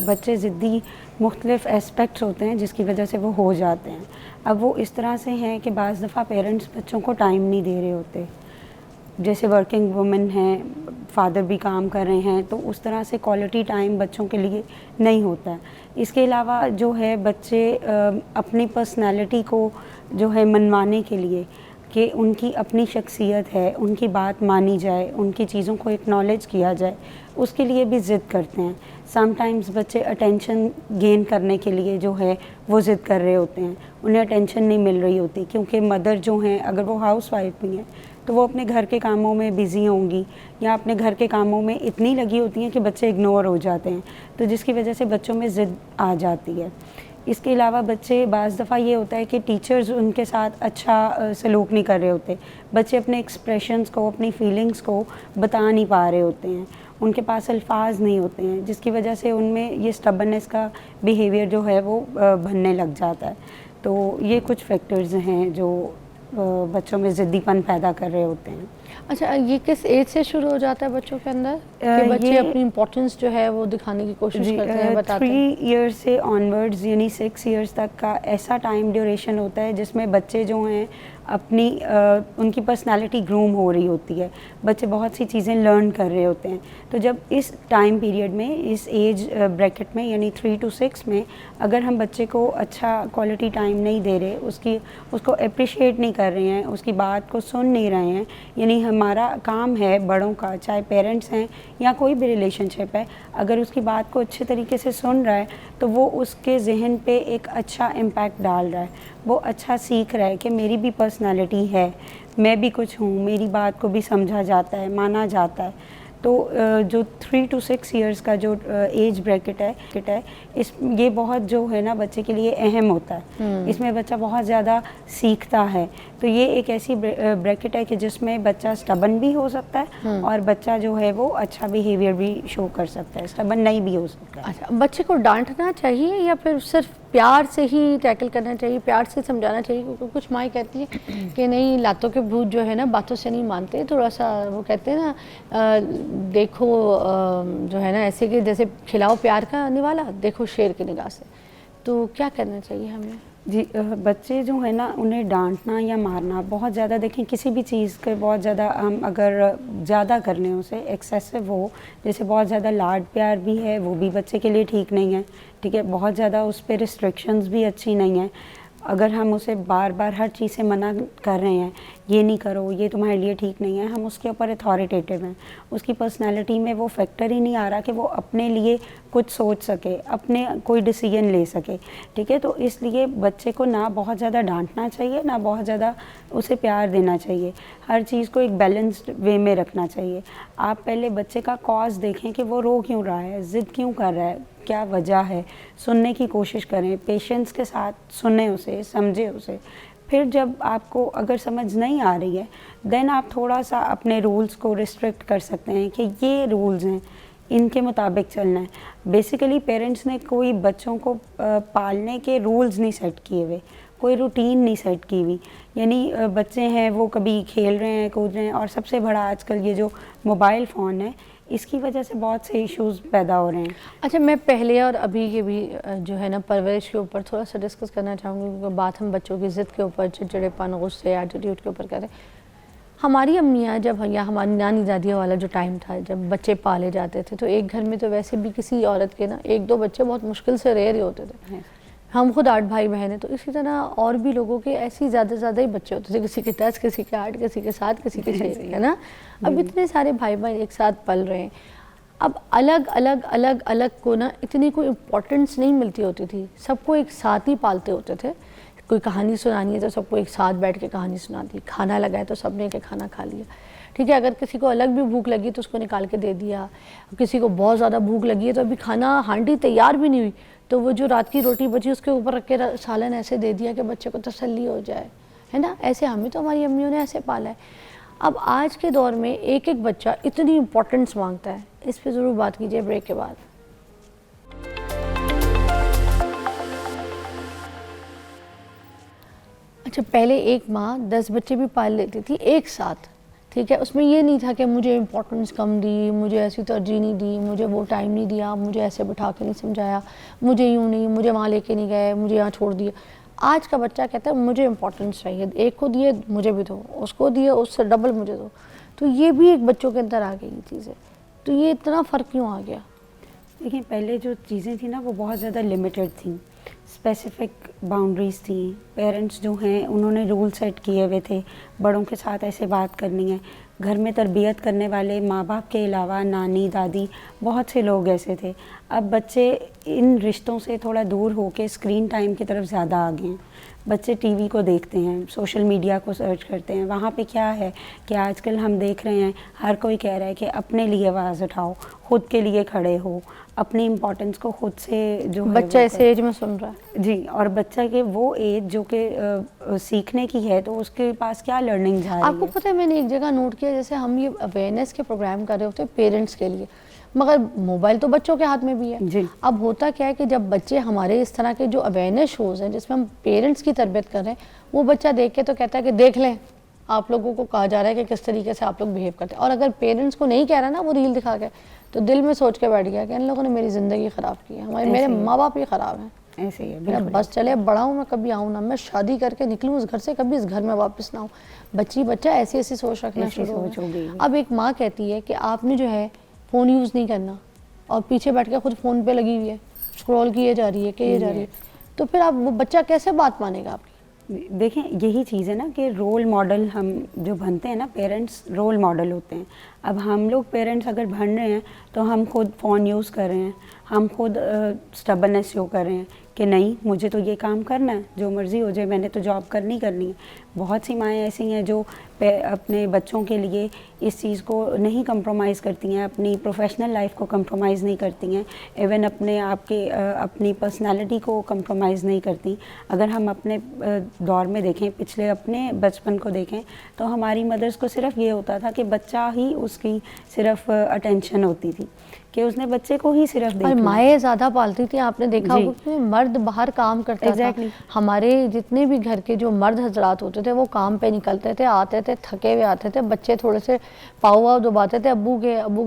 بچے ضدی مختلف اسپیکٹس ہوتے ہیں جس کی وجہ سے وہ ہو جاتے ہیں. اب وہ اس طرح سے ہیں کہ بعض دفعہ پیرنٹس بچوں کو ٹائم نہیں دے رہے ہوتے, جیسے ورکنگ وومن ہیں, فادر بھی کام کر رہے ہیں, تو اس طرح سے کوالٹی ٹائم بچوں کے لیے نہیں ہوتا ہے. اس کے علاوہ جو ہے بچے اپنی پرسنالٹی کو جو ہے منوانے کے لیے کہ ان کی اپنی شخصیت ہے, ان کی بات مانی جائے, ان کی چیزوں کو اکنالج کیا جائے, اس کے لیے بھی ضد کرتے ہیں. سم ٹائمز بچے اٹینشن گین کرنے کے لیے جو ہے وہ ضد کر رہے ہوتے ہیں, انہیں اٹینشن نہیں مل رہی ہوتی کیونکہ مدر جو ہیں اگر وہ ہاؤس وائف بھی ہیں تو وہ اپنے گھر کے کاموں میں بیزی ہوں گی یا اپنے گھر کے کاموں میں اتنی لگی ہوتی ہیں کہ بچے اگنور ہو جاتے ہیں, تو جس کی وجہ سے بچوں میں ضد آ جاتی ہے. اس کے علاوہ بچے بعض دفعہ یہ ہوتا ہے کہ ٹیچرز ان کے ساتھ اچھا سلوک نہیں کر رہے ہوتے, بچے اپنے ایکسپریشنز کو, اپنی فیلنگز کو بتا نہیں پا رہے ہوتے ہیں, ان کے پاس الفاظ نہیں ہوتے ہیں, جس کی وجہ سے ان میں یہ سٹبنس کا بیہیویئر جو ہے وہ بننے لگ جاتا ہے. تو یہ کچھ فیکٹرز ہیں جو بچوں میں ضدی پن پیدا کر رہے ہوتے ہیں. اچھا, یہ کس ایج سے شروع ہو جاتا ہے بچوں کے اندر کہ بچے اپنی امپورٹنس جو ہے وہ دکھانے کی کوشش کرتے ہیں, بتاتے ہیں؟ 3 ایئرس سے آنورڈز یعنی 6 ایئرس تک کا ایسا ٹائم ڈیوریشن ہوتا ہے جس میں بچے جو ہیں اپنی ان کی پرسنالٹی گروم ہو رہی ہوتی ہے, بچے بہت سی چیزیں لرن کر رہے ہوتے ہیں. تو جب اس ٹائم پیریڈ میں, اس ایج بریکٹ میں یعنی 3 to 6 میں اگر ہم بچے کو اچھا کوالٹی ٹائم نہیں دے رہے, اس کو اپریشیٹ نہیں کر رہے ہیں, اس کی بات کو سن نہیں رہے ہیں, یعنی ہمارا کام ہے بڑوں کا, چاہے پیرنٹس ہیں یا کوئی بھی ریلیشن شپ ہے, اگر اس کی بات کو اچھے طریقے سے سن رہا ہے تو وہ اس کے ذہن پہ ایک اچھا امپیکٹ ڈال رہا ہے, وہ اچھا سیکھ رہا ہے کہ میری بھی پرسنالٹی ہے, میں بھی کچھ ہوں, میری بات کو بھی سمجھا جاتا ہے, مانا جاتا ہے. تو جو 3 to 6 ایئرس کا جو ایج بریکٹ ہے یہ بہت جو ہے نا بچے کے لیے اہم ہوتا ہے. اس میں بچہ بہت زیادہ سیکھتا ہے. تو یہ ایک ایسی بریکٹ ہے کہ جس میں بچہ سٹبن بھی ہو سکتا ہے اور بچہ جو ہے وہ اچھا بیہیویئر بھی شو کر سکتا ہے, سٹبن نہیں بھی ہو سکتا ہے. اچھا, بچے کو ڈانٹنا چاہیے یا پھر صرف پیار سے ہی ٹیکل کرنا چاہیے, پیار سے سمجھانا چاہیے؟ کیونکہ کچھ مائیں کہتی ہیں کہ نہیں, لاتوں کے بھوت جو ہے نا باتوں سے نہیں مانتے, تھوڑا سا وہ کہتے ہیں نا دیکھو جو ہے نا ایسے کہ جیسے کھلاؤ پیار کا نوالا, دیکھو شیر کی نگاہ سے. تو کیا کرنا چاہیے ہمیں؟ جی, بچے جو ہے نا انہیں ڈانٹنا یا مارنا بہت زیادہ, دیکھیں کسی بھی چیز کے بہت زیادہ ہم اگر زیادہ کر لیں اسے ایکسیسو ہو, جیسے بہت زیادہ لاڈ پیار بھی ہے وہ بھی بچے کے لیے ٹھیک نہیں ہے, ٹھیک ہے, بہت زیادہ اس پہ ریسٹرکشنز بھی اچھی نہیں ہیں. اگر ہم اسے بار بار ہر چیز سے منع کر رہے ہیں, یہ نہیں کرو, یہ تمہارے لیے ٹھیک نہیں ہے, ہم اس کے اوپر اتھارٹیٹیو ہیں, اس کی پرسنالٹی میں وہ فیکٹر ہی نہیں آ رہا کہ وہ اپنے لیے کچھ سوچ سکے, اپنے کوئی ڈیسیجن لے سکے, ٹھیک ہے. تو اس لیے بچے کو نہ بہت زیادہ ڈانٹنا چاہیے, نہ بہت زیادہ اسے پیار دینا چاہیے, ہر چیز کو ایک بیلنسڈ وے میں رکھنا چاہیے. آپ پہلے بچے کا کاز دیکھیں کہ وہ رو کیوں رہا ہے, ضد کیوں کر رہا ہے, کیا وجہ ہے, سننے کی کوشش کریں, پیشنس کے ساتھ سنیں اسے, سمجھیں اسے. پھر جب آپ کو اگر سمجھ نہیں آ رہی ہے دین آپ تھوڑا سا اپنے رولز کو ریسٹرکٹ کر سکتے ہیں کہ یہ رولز ہیں, ان کے مطابق چلنا ہے. بیسیکلی پیرنٹس نے کوئی بچوں کو پالنے کے رولز نہیں سیٹ کیے ہوئے, کوئی روٹین نہیں سیٹ کی ہوئی. یعنی بچے ہیں وہ کبھی کھیل رہے ہیں, کود رہے ہیں, اور سب سے بڑا آج کل یہ جو موبائل فون ہے اس کی وجہ سے بہت سے ایشوز پیدا ہو رہے ہیں. اچھا, میں پہلے اور ابھی کے بھی جو ہے نا پرورش کے اوپر تھوڑا سا ڈسکس کرنا چاہوں گی, کیونکہ بات ہم بچوں کی ضد کے اوپر, چڑچڑے پن, غصے, ایٹیٹیوڈ کے اوپر کریں. ہماری امیاں جب, یا ہماری نانی دادیوں والا جو ٹائم تھا جب بچے پالے جاتے تھے, تو ایک گھر میں تو ویسے بھی کسی عورت کے نا 1-2 بچے بہت مشکل سے ریئر ہی ہوتے تھے. ہم خود 8 بھائی بہن ہیں, تو اسی طرح اور بھی لوگوں کے ایسی زیادہ ہی بچے ہوتے تھے, کسی کے 10, کسی کے 8, کسی کے 7, کسی کے 6, ہے نا. اب اتنے سارے بھائی بہن ایک ساتھ پل رہے ہیں. اب الگ کو نا اتنی کوئی امپورٹنس نہیں ملتی ہوتی تھی, سب کو ایک ساتھ ہی پالتے ہوتے تھے. کوئی کہانی سنانی ہے تو سب کو ایک ساتھ بیٹھ کے کہانی سنا دی, کھانا لگا ہے تو سب نے کے کھانا کھا لیا, ٹھیک ہے. اگر کسی کو الگ بھی بھوک لگی تو اس کو نکال کے دے دیا, کسی کو بہت زیادہ بھوک لگی ہے تو ابھی کھانا ہانڈی تیار بھی نہیں ہوئی تو وہ جو رات کی روٹی بچی اس کے اوپر رکھ کے سالن ایسے دے دیا کہ بچے کو تسلی ہو جائے, ہے نا. ایسے ہمیں تو ہماری امیوں نے ایسے پالا ہے. اب آج کے دور میں ایک بچہ اتنی امپورٹنس مانگتا ہے, اس پہ ضرور بات کیجیے بریک کے بعد. اچھا, پہلے ایک ماں 10 بچے بھی پال لیتی تھی ایک ساتھ, ٹھیک ہے. اس میں یہ نہیں تھا کہ مجھے امپورٹنس کم دی, مجھے ایسی ترجیح نہیں دی, مجھے وہ ٹائم نہیں دیا, مجھے ایسے بٹھا کے نہیں سمجھایا, مجھے یوں نہیں, مجھے وہاں لے کے نہیں گئے, مجھے یہاں چھوڑ دیا. آج کا بچہ کہتا ہے مجھے امپورٹنس چاہیے, ایک کو دیے مجھے بھی دو, اس کو دیے اس سے ڈبل مجھے دو. تو یہ بھی ایک بچوں کے اندر آ گئی یہ چیزیں. تو یہ اتنا فرق کیوں آ گیا؟ دیکھیں پہلے جو چیزیں تھیں نا وہ بہت زیادہ لمیٹڈ تھیں, اسپیسیفک باؤنڈریز تھیں. پیرنٹس جو ہیں انہوں نے رول سیٹ کیے ہوئے تھے, بڑوں کے ساتھ ایسے بات کرنی ہے. گھر میں تربیت کرنے والے ماں باپ کے علاوہ نانی دادی بہت سے لوگ ایسے تھے. اب بچے ان رشتوں سے تھوڑا دور ہو کے اسکرین ٹائم کی طرف زیادہ آ گئے ہیں. بچے ٹی وی کو دیکھتے ہیں, سوشل میڈیا کو سرچ کرتے ہیں. وہاں پہ کیا ہے کہ آج کل ہم دیکھ رہے ہیں ہر کوئی کہہ رہا ہے کہ اپنے لیے آواز اٹھاؤ, خود کے لیے کھڑے ہو, اپنی امپورٹنس کو خود سے جو ہے بچہ اس ایج میں سن رہا ہے. جی, اور بچہ کے وہ ایج جو کہ سیکھنے کی ہے تو اس کے پاس کیا لرننگ جا رہی ہے. آپ کو پتہ ہے میں نے ایک جگہ نوٹ کیا, جیسے ہم یہ اویئرنیس کے پروگرام کر رہے ہوتے ہیں پیرنٹس کے لیے, مگر موبائل تو بچوں کے ہاتھ میں بھی ہے. جی. اب ہوتا کیا ہے کہ جب بچے ہمارے اس طرح کے جو اویئرنیس شوز ہیں جس میں ہم پیرنٹس کی تربیت کر رہے ہیں, وہ بچہ دیکھ کے تو کہتا ہے کہ دیکھ لیں آپ لوگوں کو کہا جا رہا ہے کہ کس طریقے سے آپ لوگ بیہیو کرتے ہیں. اور اگر پیرنٹس کو نہیں کہہ رہا نا وہ ریل دکھا کے, تو دل میں سوچ کے بیٹھ گیا کہ ان لوگوں نے میری زندگی خراب کی ہے, میرے ماں باپ ہی خراب ہیں. ایسے ہی ہے, بس چلے بڑا ہوں میں کبھی آؤں نا, میں شادی کر کے نکلوں اس گھر سے, کبھی اس گھر میں واپس نہ ہوں. بچہ ایسی سوچ رکھنا شروع ہو گئی. اب ایک ماں کہتی ہے کہ آپ نے جو ہے فون یوز نہیں کرنا, اور پیچھے بیٹھ کے خود فون پہ لگی ہوئی ہے, اسکرول کیے جا رہی ہے, کیے جا رہی ہے, تو پھر آپ وہ بچہ کیسے بات مانے گا آپ کی؟ دیکھیں یہی چیز ہے نا کہ رول ماڈل ہم جو بنتے ہیں نا, پیرنٹس رول ماڈل ہوتے ہیں. اب ہم لوگ پیرنٹس اگر بن رہے ہیں تو ہم خود فون یوز کر رہے ہیں, ہم خود اسٹبرنس شو کر رہے ہیں کہ نہیں مجھے تو یہ کام کرنا ہے, جو مرضی ہو جائے, میں نے تو جاب کرنی ہے. بہت سی مائیں ایسی ہیں جو اپنے بچوں کے لیے اس چیز کو نہیں کمپرومائز کرتی ہیں, اپنی پروفیشنل لائف کو کمپرومائز نہیں کرتی ہیں, ایون اپنے آپ کے اپنی پرسنالٹی کو کمپرومائز نہیں کرتی. اگر ہم اپنے دور میں دیکھیں, پچھلے اپنے بچپن کو دیکھیں, تو ہماری مدرس کو صرف یہ ہوتا تھا کہ بچہ ہی اس کی صرف اٹینشن ہوتی تھی, کہ اس نے بچے کو ہی صرف دیکھنا. اور مائیں زیادہ پالتی تھی, آپ نے دیکھا ہوگا کہ مرد باہر کام کرتا تھا. ہمارے جتنے بھی گھر کے جو مرد حضرات ہوتے تھے وہ کام پہ نکلتے تھے, آتے تھے تھکے ہوئے آتے تھے, بچے تھوڑے سے پاؤ واؤ دباتے تھے, ابو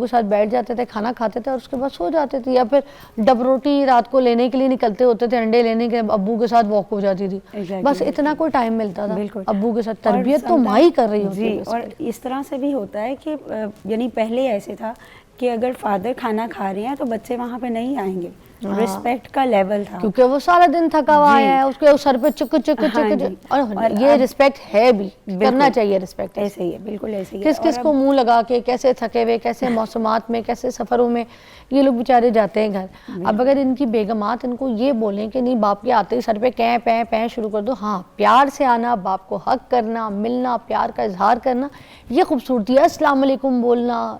کے ساتھ بیٹھ جاتے تھے, کھانا کھاتے تھے اور اس کے بعد سو جاتے تھے, یا پھر ڈب روٹی رات کو لینے کے لیے نکلتے ہوتے تھے, انڈے لینے کے, ابو کے ساتھ واک ہو جاتی تھی. بس اتنا کوئی ٹائم ملتا تھا ابو کے ساتھ. تربیت تو ماں ہی کر رہی ہوتی ہے. اور اس طرح سے بھی ہوتا ہے کہ یعنی پہلے ایسے تھا کہ اگر فادر کھانا کھا رہے ہیں تو بچے وہاں پہ نہیں آئیں گے, رسپیکٹ کا لیول تھا, کیونکہ وہ سارا دن تھکا ہوا آیا ہے, اس کے سر پہ چک چک چک, اور یہ رسپیکٹ ہے بھی, کرنا چاہیے رسپیکٹ. ایسے ہی ہے, بالکل ایسے ہی ہے. کس کس کو منہ لگا کے, کیسے تھکے ہوئے, کیسے موسمات میں, کیسے سفروں میں یہ لوگ بیچارے جاتے ہیں گھر. اب اگر ان کی بیگمات ان کو یہ بولیں کہ نہیں باپ کے آتے ہی سر پہ کہیں پیں پیں شروع کر دو, ہاں پیار سے آنا, باپ کو حق کرنا, ملنا, پیار کا اظہار کرنا, یہ خوبصورتی ہے. السلام علیکم بولنا,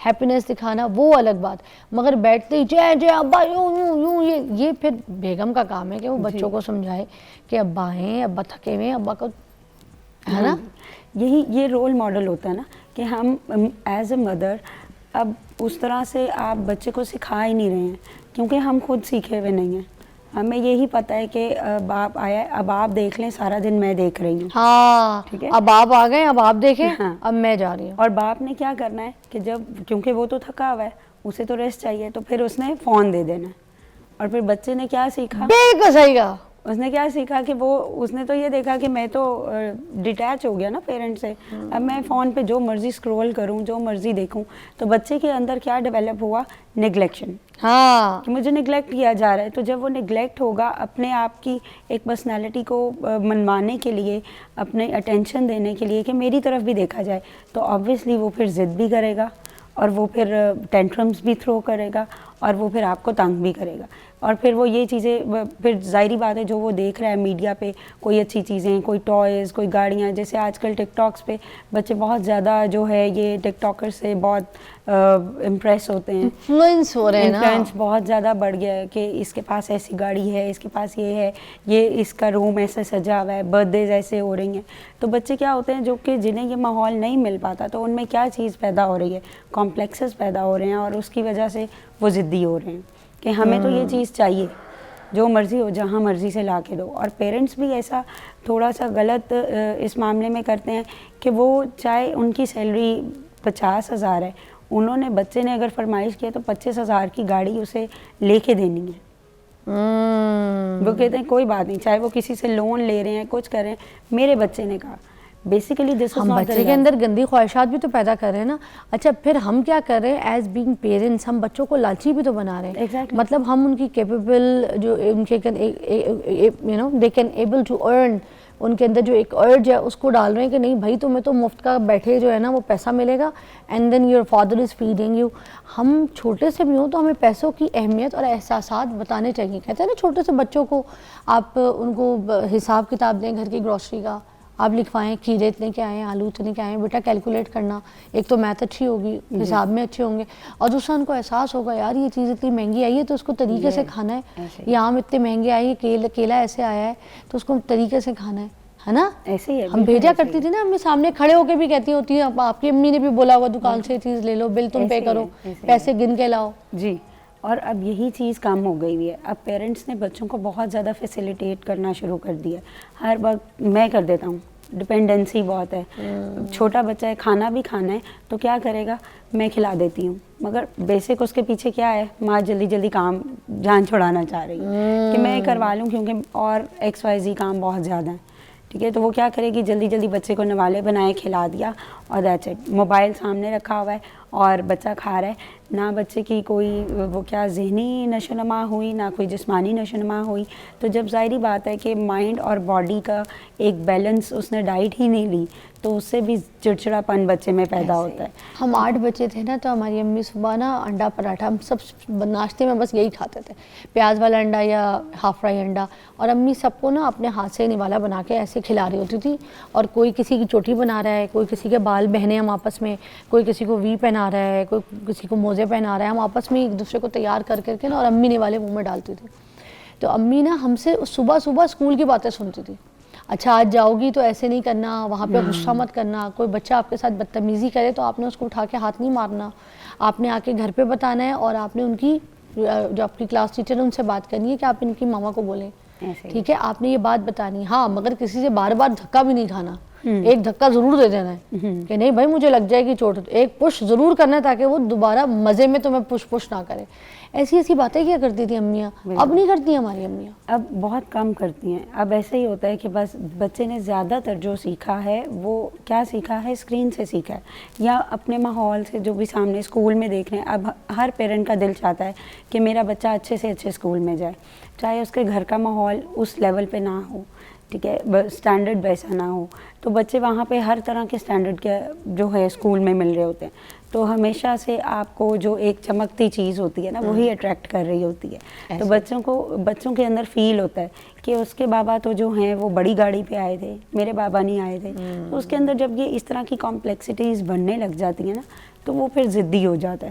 ہیپینس دکھانا, وہ الگ بات. مگر بیٹھتے ہی جے جے ابا یوں یوں یوں, یہ پھر بیگم کا کام ہے کہ وہ بچوں کو سمجھائے کہ ابا ہیں, ابا تھکے ہوئے, ابا کو, ہے نا. یہی یہ رول ماڈل ہوتا ہے نا کہ ہم ایز اے مدر اب اس طرح سے آپ بچے کو سکھا ہی نہیں رہے ہیں, کیونکہ ہم خود سیکھے ہوئے نہیں ہیں. ہمیں یہی پتہ ہے کہ باپ آیا ہے, اب آپ دیکھ لیں, سارا دن میں دیکھ رہی ہوں. ہاں ٹھیک ہے, اب آپ آ گئے, اب آپ دیکھیں, اب میں جا رہی ہوں. اور باپ نے کیا کرنا ہے کہ جب, کیونکہ وہ تو تھکا ہوا ہے, اسے تو ریسٹ چاہیے, تو پھر اس نے فون دے دینا. اور پھر بچے نے کیا سیکھا, بالکل صحیح کہا, اس نے کیا سیکھا کہ اس نے تو یہ دیکھا کہ میں تو ڈیٹیچ ہو گیا نا پیرنٹ سے, اب میں فون پہ جو مرضی اسکرول کروں, جو مرضی دیکھوں. تو بچے کے اندر کیا ڈیولپ ہوا, نیگلیکشن. ہاں, کہ مجھے نگلیکٹ کیا جا رہا ہے. تو جب وہ نگلیکٹ ہوگا اپنے آپ کی ایک پرسنالٹی کو منوانے کے لیے, اپنے اٹینشن دینے کے لیے کہ میری طرف بھی دیکھا جائے, تو آبویسلی وہ پھر ضد بھی کرے گا, اور وہ پھر ٹینٹرمز بھی تھرو کرے گا, اور وہ پھر آپ کو تنگ بھی کرے گا. اور پھر وہ یہ چیزیں, پھر ظاہری بات ہے جو وہ دیکھ رہا ہے میڈیا پہ, کوئی اچھی چیزیں, کوئی ٹوائز, کوئی گاڑیاں, جیسے آج کل ٹک ٹاکس پہ بچے بہت زیادہ جو ہے یہ ٹک ٹاکر سے بہت امپریس ہوتے ہیں, انفلوئنس ہو رہے ہیں نا, انفلوئنس بہت زیادہ بڑھ گیا ہے کہ اس کے پاس ایسی گاڑی ہے, اس کے پاس یہ ہے, یہ اس کا روم ایسے سجا ہوا ہے, برتھ ڈیز ایسے ہو رہی ہیں. تو بچے کیا ہوتے ہیں جو کہ جنہیں یہ ماحول نہیں مل پاتا, تو ان میں کیا چیز پیدا ہو رہی ہے, کمپلیکسز پیدا ہو رہے ہیں, اور اس کی وجہ سے وہ ضدی ہو رہے ہیں کہ ہمیں تو یہ چیز چاہیے. جو مرضی ہو جہاں مرضی سے لا کے دو. اور پیرنٹس بھی ایسا تھوڑا سا غلط اس معاملے میں کرتے ہیں کہ وہ چاہے ان کی سیلری 50,000 ہے, انہوں نے بچے نے اگر فرمائش کیا تو 25,000 کی گاڑی اسے لے کے دینی ہے. وہ کہتے ہیں کوئی بات نہیں, چاہے وہ کسی سے لون لے رہے ہیں, کچھ کر رہے ہیں, میرے بچے نے کہا. بیسیکلی دس ہم بچے کے اندر گندی خواہشات بھی تو پیدا کر رہے ہیں نا. اچھا پھر ہم کیا کر رہے ہیں ایز بینگ پیرنٹس, ہم بچوں کو لالچی بھی تو بنا رہے ہیں. مطلب ہم ان کی کیپیبل جو ان کے you know they can able to earn, ان کے اندر جو ایک ارج ہے اس کو ڈال رہے ہیں کہ نہیں بھائی تمہیں تو مفت کا بیٹھے جو ہے نا وہ پیسہ ملے گا, and then your father is feeding you. ہم چھوٹے سے بھی ہوں تو ہمیں پیسوں کی اہمیت اور احساسات بتانے چاہیے. کہتے ہیں نا چھوٹے سے بچوں کو آپ ان کو حساب کتاب دیں گھر کی گروسری کا, آپ لکھوائیں کھیرے اتنے کے آئے ہیں, آلو اتنے کے آئے ہیں, بیٹا کیلکولیٹ کرنا. ایک تو میتھ اچھی ہوگی, حساب میں اچھے ہوں گے, اور دوسرا ان کو احساس ہوگا یار یہ چیز اتنی مہنگی آئی ہے تو اس کو طریقے سے کھانا ہے. یہ آم اتنے مہنگے آئے, یہ کیلا ایسے آیا ہے تو اس کو طریقے سے کھانا ہے نا. ایسے ہی ہم بھیجا کرتی تھی نا, امی سامنے کھڑے ہو کے بھی کہتی ہوتی ہیں, آپ کی امی نے بھی بولا ہوگا دکان سے چیز لے لو, بل تم پے کرو, پیسے گن کے لاؤ. جی. اور اب یہی چیز کم ہو گئی ہوئی ہے. اب پیرنٹس نے بچوں کو بہت زیادہ فیسیلیٹیٹ کرنا شروع کر دیا. ہر وقت میں کر دیتا ہوں, ڈپینڈنسی بہت ہے. چھوٹا بچہ ہے, کھانا بھی کھانا ہے تو کیا کرے گا, میں کھلا دیتی ہوں. مگر بیسک اس کے پیچھے کیا ہے, ماں جلدی جلدی کام جان چھڑانا چاہ رہی ہے کہ میں کروا لوں کیونکہ اور XYZ کام بہت زیادہ ہیں. ٹھیک ہے, تو وہ کیا کرے گی, جلدی جلدی بچے کو نوالے بنائے کھلا دیا اور دیٹس اٹ. موبائل سامنے رکھا ہوا ہے اور بچہ کھا رہا ہے. نہ بچے کی کوئی وہ کیا ذہنی نشو و نما ہوئی, نہ کوئی جسمانی نشو و نما ہوئی. تو جب ظاہری بات ہے کہ مائنڈ اور باڈی کا ایک بیلنس اس نے ڈائٹ ہی نہیں لی تو اس سے بھی چڑچڑاپن بچے میں پیدا ہوتا ہے. ہم 8 بچے تھے نا تو ہماری امی صبح نا انڈا پراٹھا, ہم سب ناشتے میں بس یہی کھاتے تھے, پیاز والا انڈا یا ہاف فرائی انڈا, اور امی سب کو نا اپنے ہاتھ سے نوالا بنا کے ایسے کھلا رہی ہوتی تھی. اور کوئی کسی کی چوٹی بنا رہا ہے, کوئی کسی کے بال بہنے ہم آپس میں, کوئی کسی کو وی پہنا رہا ہے, کوئی کسی کو موزے پہنا رہا ہے, ہم آپس میں ایک دوسرے کو تیار کر کے نا اور امی نوالے منہ میں ڈالتی تھی. تو امی نا ہم سے صبح صبح اسکول کی باتیں سنتی تھی. اچھا آج جاؤ گی تو ایسے نہیں کرنا, وہاں پہ غصہ مت کرنا, کوئی بچہ آپ کے ساتھ بدتمیزی کرے تو آپ نے اس کو اٹھا کے ہاتھ نہیں مارنا, آپ نے آ کے گھر پہ بتانا ہے, اور آپ نے ان کی جو آپ کی کلاس ٹیچر ہے ان سے بات کرنی ہے کہ آپ ان کی ماما کو بولیں. ٹھیک ہے, آپ نے یہ بات بتانی ہے. ہاں مگر کسی سے بار بار دھکا بھی نہیں کھانا, ایک دھکا ضرور دے دینا ہے کہ نہیں بھائی مجھے لگ جائے گی چوٹ, ایک پش ضرور کرنا ہے تاکہ وہ دوبارہ مزے میں تمہیں پش نہ کرے. ایسی ایسی باتیں کیا کرتی تھی امیاں, اب نہیں کرتی ہماری امیاں, اب بہت کم کرتی ہیں. اب ایسے ہی ہوتا ہے کہ بس بچے نے زیادہ تر جو سیکھا ہے وہ کیا سیکھا ہے, اسکرین سے سیکھا ہے یا اپنے ماحول سے جو بھی سامنے اسکول میں دیکھ رہے ہیں. اب ہر پیرنٹ کا دل چاہتا ہے کہ میرا بچہ اچھے سے اچھے اسکول میں جائے, چاہے اس کے گھر کا ماحول اس لیول پہ نہ ہو, ٹھیک ہے, اسٹینڈرڈ ویسا نہ ہو, تو بچے وہاں پہ ہر طرح کے اسٹینڈرڈ کے جو ہے اسکول میں مل رہے ہوتے ہیں. تو ہمیشہ سے آپ کو جو ایک چمکتی چیز ہوتی ہے نا وہی اٹریکٹ کر رہی ہوتی ہے. تو بچوں کے اندر فیل ہوتا ہے کہ اس کے بابا تو جو ہیں وہ بڑی گاڑی پہ آئے تھے, میرے بابا نہیں آئے تھے. تو اس کے اندر جب یہ اس طرح کی کمپلیکسٹیز بننے لگ جاتی ہیں نا تو وہ پھر ضدی ہو جاتا ہے.